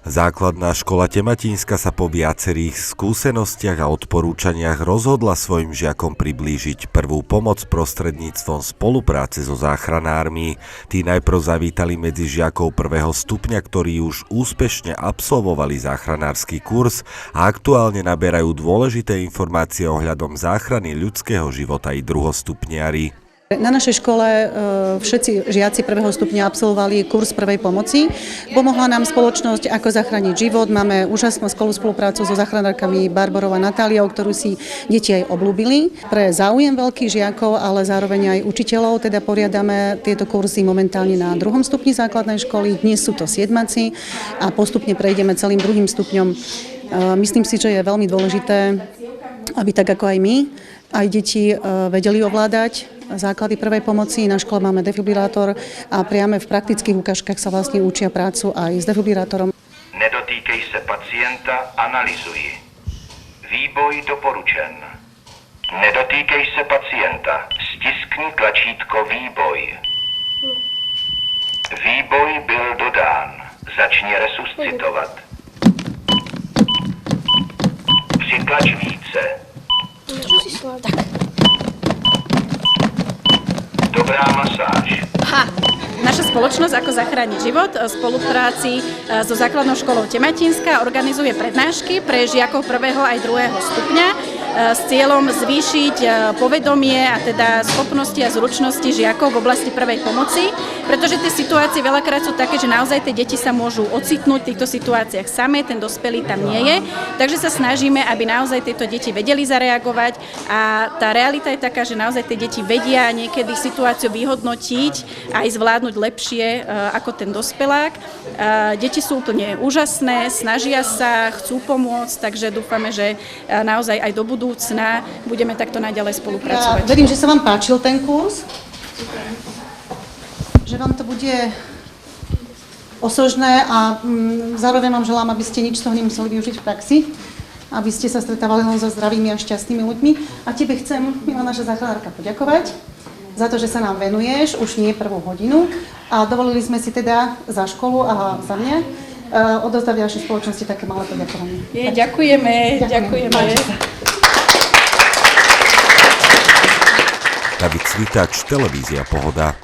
Základná škola Tematínska sa po viacerých skúsenostiach a odporúčaniach rozhodla svojim žiakom priblížiť prvú pomoc prostredníctvom spolupráce so záchranármi. Tí najprv zavítali medzi žiakov prvého stupňa, ktorí už úspešne absolvovali záchranársky kurz a aktuálne naberajú dôležité informácie ohľadom záchrany ľudského života i druhostupniari. Na našej škole všetci žiaci prvého stupňa absolvovali kurz prvej pomoci. Pomohla nám spoločnosť Ako zachrániť život. Máme úžasnú spoluprácu so záchranárkami Barborou a Natáliou, ktorú si deti aj obľúbili. Pre záujem veľkých žiakov, ale zároveň aj učiteľov, teda poriadame tieto kurzy momentálne na 2. stupni základnej školy. Dnes sú to siedmaci a postupne prejdeme celým 2. stupňom. Myslím si, že je veľmi dôležité, aby tak ako aj my, aj deti vedeli ovládať základy prvej pomoci. Na škole máme defibrilátor a priame v praktických ukážkach sa vlastne učia prácu aj s defibrilátorom. Nedotýkej se pacienta, analyzuj. Výboj doporučen. Nedotýkej se pacienta, stiskni tlačítko výboj. Výboj byl dodán. Začni resuscitovat. Přitlač více. Dobrá masáž. Naša spoločnosť Ako zachrániť život v spolupráci so základnou školou Tematínska organizuje prednášky pre žiakov 1. aj 2. stupňa s cieľom zvýšiť povedomie a teda schopnosti a zručnosti žiakov v oblasti prvej pomoci, pretože tie situácie veľakrát sú také, že naozaj tie deti sa môžu ocitnúť v týchto situáciách samé, ten dospelý tam nie je, takže sa snažíme, aby naozaj tieto deti vedeli zareagovať a tá realita je taká, že naozaj tie deti vedia niekedy situáciu vyhodnotiť a aj zvládnuť lepšie ako ten dospelák. Deti sú úplne úžasné, snažia sa, chcú pomôcť, takže dúfame, že naozaj aj do budúcna budeme takto naďalej spolupracovať. Ja verím, že sa vám páčil ten kurz, že vám to bude osožné a zároveň vám želám, aby ste nič z toho nemuseli využiť v praxi, aby ste sa stretávali len so zdravými a šťastnými ľuďmi. A tebe chcem, milá naša záchranárka, poďakovať za to, že sa nám venuješ, už nie 1. hodinu. A dovolili sme si teda za školu a za mňa odovzdať ďalšej spoločnosti také malé poďakovanie. Ďakujeme. David Cvitač, televízia Pohoda.